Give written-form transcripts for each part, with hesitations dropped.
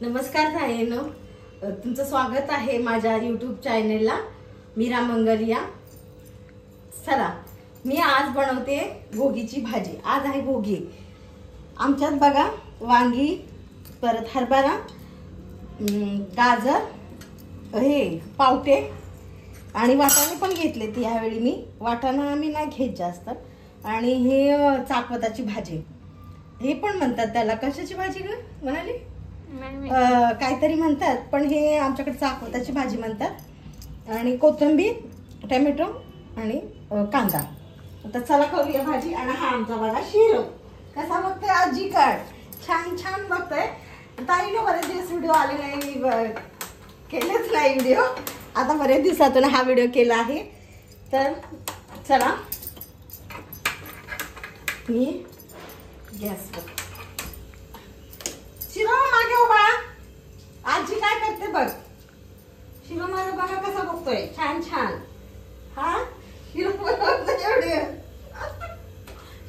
नमस्कार ताईंनो, तुमचं स्वागत आहे माझ्या YouTube चॅनलला मीरा मंगलिया। चला, मी आज बनवते भोगीची भाजी। आज आहे भोगी। आमच्यात बघा वांगी, परत हरभरा, गाजर, हे पावटे आणि वाटाणे पण घेतले। ती यावेळी मी वाटाणा आम्ही नाही घेत जास्त। आणि हे चाकवताची भाजी, हे पण म्हणतात त्याला कशाची भाजी ग म्हणाली, काहीतरी म्हणतात, पण हे आमच्याकडे चाकवताची भाजी म्हणतात। आणि कोथिंबीर, टोमॅटो आणि कांदा। आता चला करूया भाजी। आणि हा आमचा बघा शिरो कसा बघतोय आजी काढ, छान छान बघतोय। ताईने बरेच दिवस व्हिडिओ आले नाही, केलेच नाही व्हिडिओ। आता बरेच दिवसातून हा व्हिडिओ केला आहे। तर चला मी गॅस वर शिरो मागे उभा, आजी काय करते बघ। शिरो माझा बघा कसा बघतोय, छान छान। हा शिरो एवढे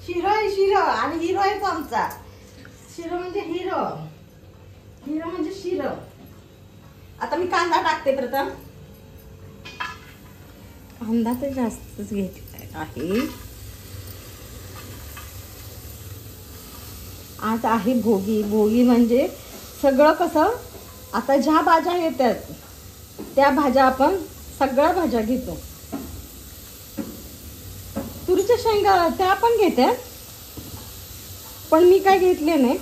शिरो आहे, शिरो आणि हिरो आहे तो आमचा। शिरो म्हणजे हिरो, हिरो म्हणजे शिरो। आता मी कांदा टाकते प्रथम। कांदा तर जास्तच घेतला आहे। आज आहे भोगी। भोगी म्हणजे सगळं कसं, आता ज्या भाज्या येतात त्या भाज्या आपण सगळ्या भाज्या घेतो। तुरीच्या शेंगा त्या पण घेतात, पण मी काय घेतले नाही,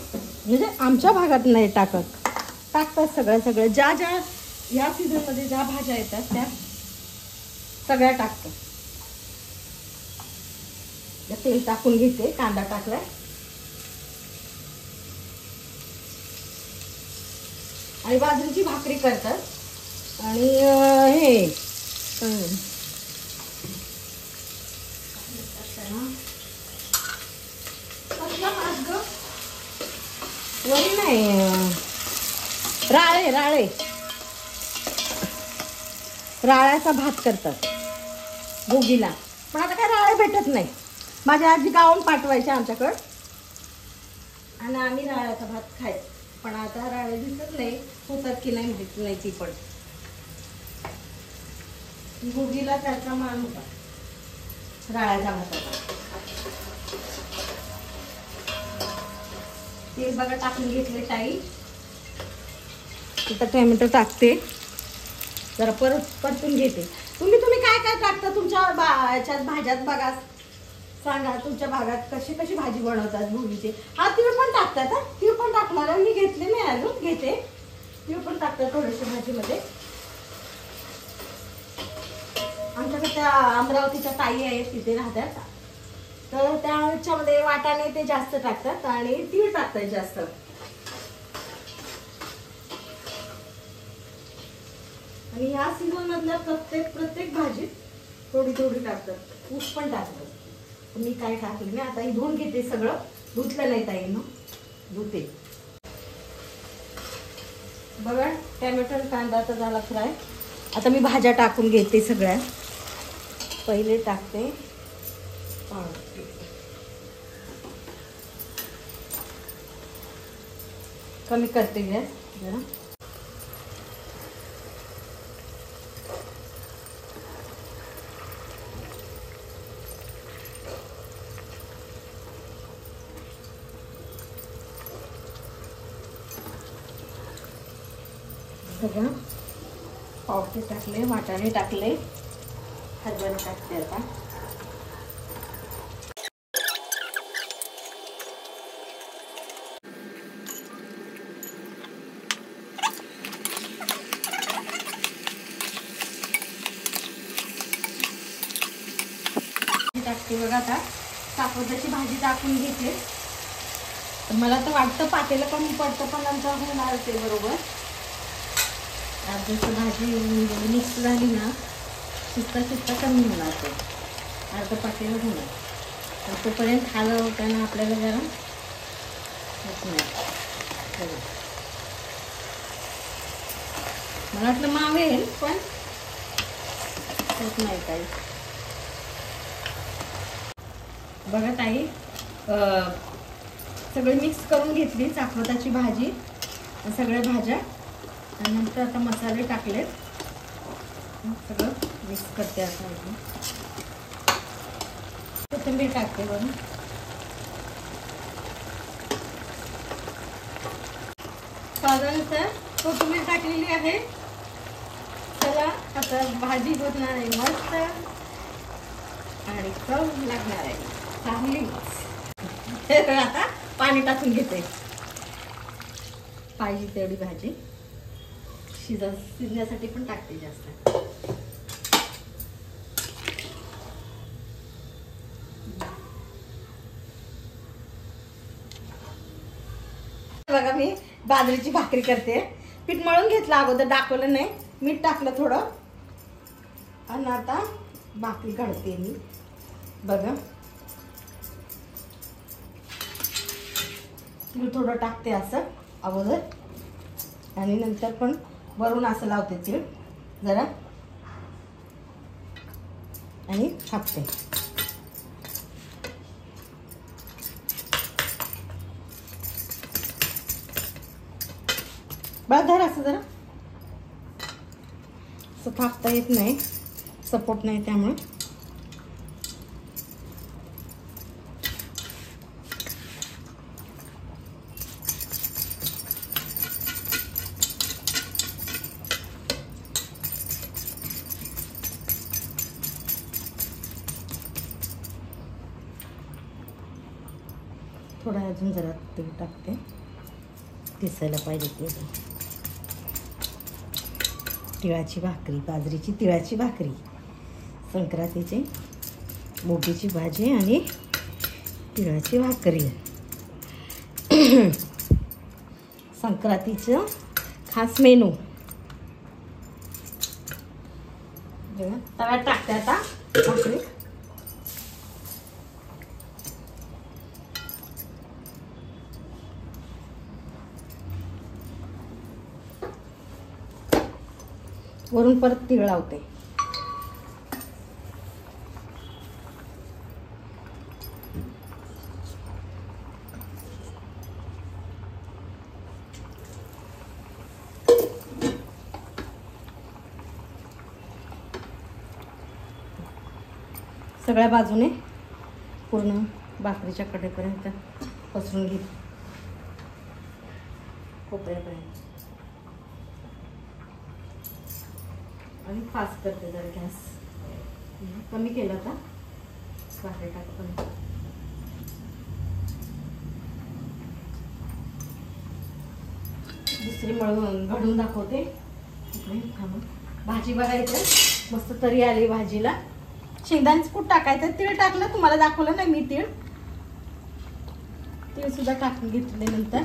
म्हणजे आमच्या भागात नाही टाकत। टाकतात सगळ्या ज्या ज्या या सीझन मध्ये ज्या भाज्या येतात त्या सगळ्या टाकतो। तेल टाकून घेते, कांदा टाकलाय आणि बाजरीची भाकरी करतात। आणि हे वरी नाही, राळे राळे राळ्याचा भात करतात भोगीला। पण आता काय राळे भेटत नाही, माझ्या आजी गावून पाठवायचे आमच्याकडं आणि आम्ही राळ्याचा भात खायचो। पण आता राळे दिसत नाही, होतात की नाही माहित नाही ती। पण भोगीला त्याचा मान होता राळ्याचा भाताचा। ते बघा टाकून घेतले ताई। आता टोमॅटो टाकते, जरा परत परतून घेते। तुम्ही काय काय टाकता तुमच्या याच्यात भाज्यात बघा, सांगा तुमच्या भागात कशी कशी भाजी बनवतात भोगीची। हा तीळ पण टाकतात, तीळ पण टाकणार मी घेतले नाही अजून, घेते। तीळ पण टाकतात थोडेसे भाजीमध्ये। आमच्याकडे त्या अमरावतीच्या ताई आहेत, तिथे राहतात, तर त्याच्यामध्ये वाटाणे ते जास्त टाकतात आणि तीळ टाकतात जास्त। आणि या सीझन मधल्या प्रत्येक भाजीत थोडी थोडी टाकतात, ऊस पण टाकतात। मी काय टाकले नाही। आता ही धुवून घेते, सगळं धुतलं नाही ताईनं, धुते। बघा टोमॅटो कांदा तर झाला फ्राय। आता मी भाज्या टाकून घेते सगळ्या। पहिले टाकते पावटे, कमी करते गॅस जरा। बघा पावटे टाकले, वाटाणे टाकले, हरभरा टाकते आता। टाकते बघा, आता चाकवताची भाजी टाकून घेते। मला तर वाटतं पातेलं कमी पडतं, पण नंतर होणार ते बरोबर। जसं भाजी मिक्स झाली ना, शिजता कमी होणार, ते अर्ध पातेलं होणार। तर तोपर्यंत हलवताना आपल्याला जरा होत नाही। मला वाटलं मावेल, पण होत नाही काही। बघा ताई, सगळी मिक्स करून घेतली चाकवताची भाजी। सगळ्या भाज्या आणि नंतर आता मसाले टाकलेत, सगळं मिक्स करते. आता अजून कोथिंबीर टाकते बघ. स्वादानुसार कोथिंबीर टाकलेली आहे. चला आता भाजी होणार आहे मस्त आणि चव लागणार आहे चांगली. आता पाणी टाकून घेते, पाहिजे तेवढी भाजी शिजण्यासाठी पण टाकते जास्त. बघा मी बाजरीची भाकरी करते. पीठ मळून घेतलं अगोदर, दाखवलं नाही, मीठ टाकलं थोडं आणि आता भाकरी काढते मी. बघा तीळ थोडं टाकते असं अगोदर आणि नंतर पण वरून असं लावते तीळ जरा आणि थापते. बघ धर असं जरा, असं थापता येत नाही, सपोर्ट नाही त्यामुळे. थोडा अजून जरा तेल टाकते, दिसायला पाहिजे ते. तिळाची भाकरी, बाजरीची तिळाची भाकरी, संक्रांतीची मोठीची भाजी आणि तिळाची भाकरी. संक्रांतीचं खास मेनू. तव्यात टाकते आता भाकरी. वरून परत तीळ लावते. सगळ्या बाजूने पूर्ण भाकरीच्या कडेपर्यंत पसरून घेते, कोपऱ्यापर्यंत. आणि फास्ट करते जरा, गॅस कमी केला आता. भाकरी टाकते, दुसरी मळून घडून दाखवते. भाजी बघायचं मस्त तरी आली भाजीला. शेंगदाण्याचं कूट टाकायचं, तीळ टाकलं तुम्हाला दाखवलं नाही मी. तीळ सुद्धा टाकून घेतले नंतर.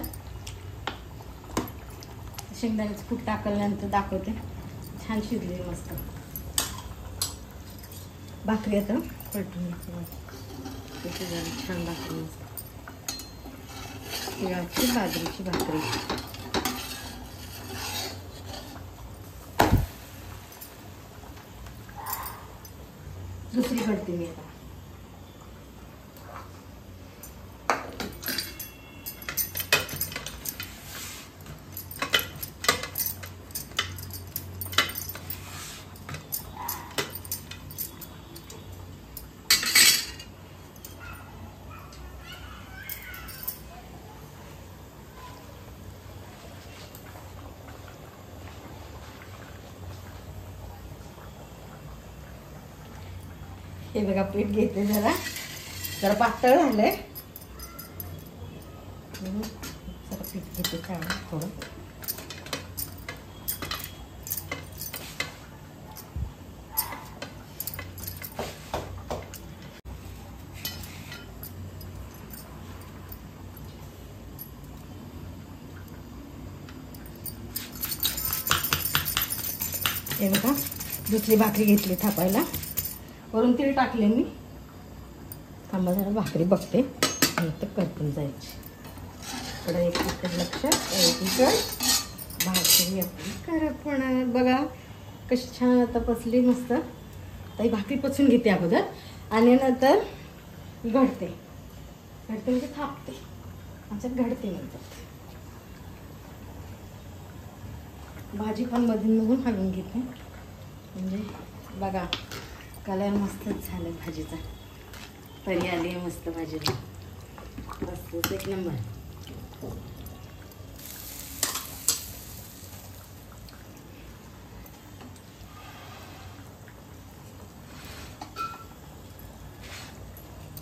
शेंगदाण्याचं कूट टाकल्यानंतर दाखवते. छान शिजली मस्त भाकरी. आता पलटून छान भाकरी मस्त तिळाची बाजरीची भाकरी. दुसरी करते मी आता. हे बघा पीठ घेते, जरा पातळ झालंय. जरा पीठ घेते थोडं. हे बघा दुसरी भाकरी घेतली थापायला. वरून तीळ टाकले मी. थांबा जरा भाकरी बघते, नंतर करपून जायची. थोडं एक लक्ष, भाकरी आपली करपणार. बघा कशी छान आता पचली मस्त. ताई भाकरी पचून घेते अगोदर आणि नंतर घडते म्हणजे थापते. आमच्यात घडते नंतर. भाजी पण मधून मधून हलवून घेते, म्हणजे बघा कलर मस्तच झालं भाजीचा, तरी आली आहे मस्त भाजीला, मस्त एक नंबर.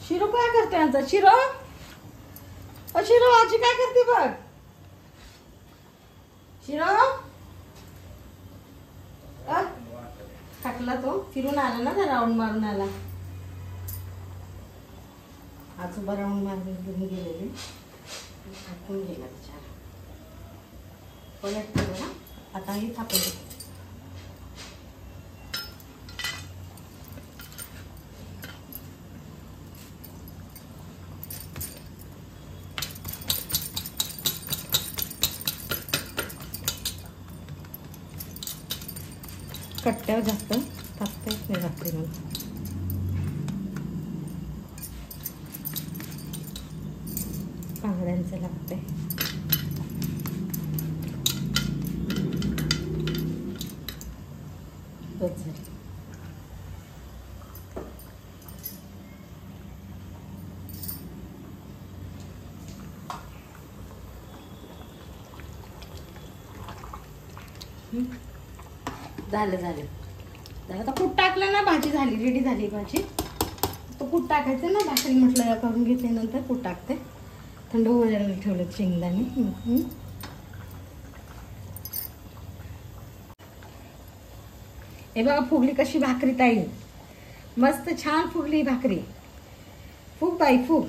शिरो काय करते आमचा शिरो? शिरो आजी काय करते बघ. शिरो टाकला तो, फिरून आला ना, त्या राऊंड मारून आला. आजोबा राऊंड मारून घेऊन गेलेले, थापून गेला बिचारा. पलट ना आता हे थापून. कट्ट्यावर जास्त टाकता येत नाही भाकरी मला. बांगड्यांचं लागतंय. बस झाली. झालं झालं झालं. आता कूट टाकलं ना, भाजी झाली, रेडी झाली भाजी. तो कूट टाकायचं ना, भाकरी म्हटलं करून घेते, नंतर कूट टाकते. थंड व्हायला ठेवलं शेंगदाणे. हे बघा फुगली कशी भाकरी ताई, मस्त छान फुगली भाकरी. फुग ताई फुग.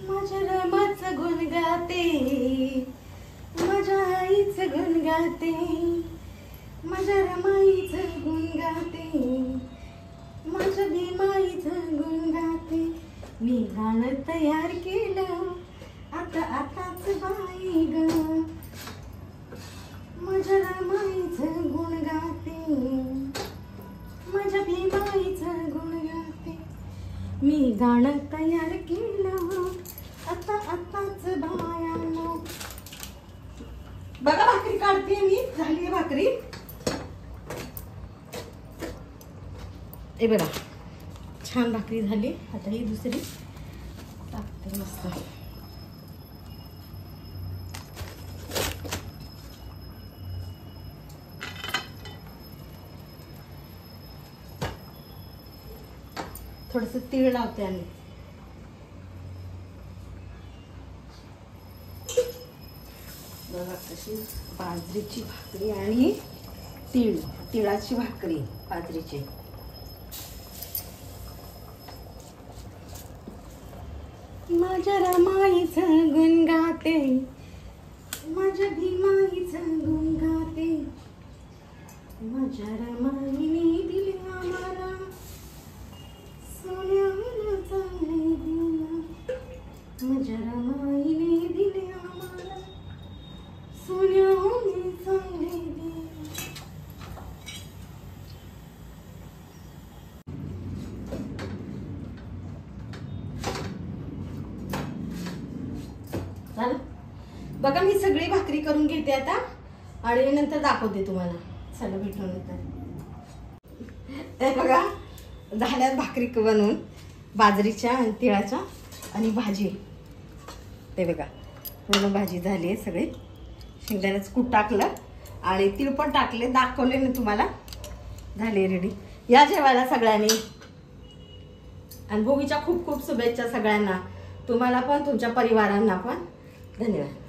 माझ्या रामाचं गुण गाते, माझ्या आईचं गुण गाते, माझ्या रमाईचं गुण गाते, माझ्या भीमाईचं गुण गाते. मी गाणं तयार केलं आताच बाई ग, माझ्या रमाईचं गुण गाते, माझ्या भीमाईचं गुण गाते. मी गाणं तयार केलं आताच बायानो. बघा भाकरी काढते मी, झाली आहे भाकरी. हे बघा छान भाकरी झाली. आता ही दुसरी टाकते मस्त. थोडस तीळ लावते आणि बघा कशी बाजरीची भाकरी आणि तिळाची भाकरी बाजरीची. माझ्या रमाईचं गुण गाते, माझ्या भीमाईचं गुण गाते, माझ्या रमाईने दिले आम्हाला सोन्याहून चांगले दिला, माझ्या रमाईने दिले आम्हाला सोन्याहून चांगले दिला. बघा मी सगळी भाकरी करून घेते आता आणि नंतर दाखवते तुम्हाला. चला भेटून येतात. बघा झाल्यात भाकरी बनवून, बाजरीच्या आणि तिळाच्या आणि भाजी. ते बघा पूर्ण भाजी झाली आहे. सगळे शेंगदाण्याचं कूट टाकलं आणि तीळ पण टाकले, दाखवले मी तुम्हाला. झाले रेडी. या जेवायला सगळ्यांनी. आणि भोगीच्या खूप खूप शुभेच्छा सगळ्यांना, तुम्हाला पण तुमच्या परिवारांना पण. धन्यवाद.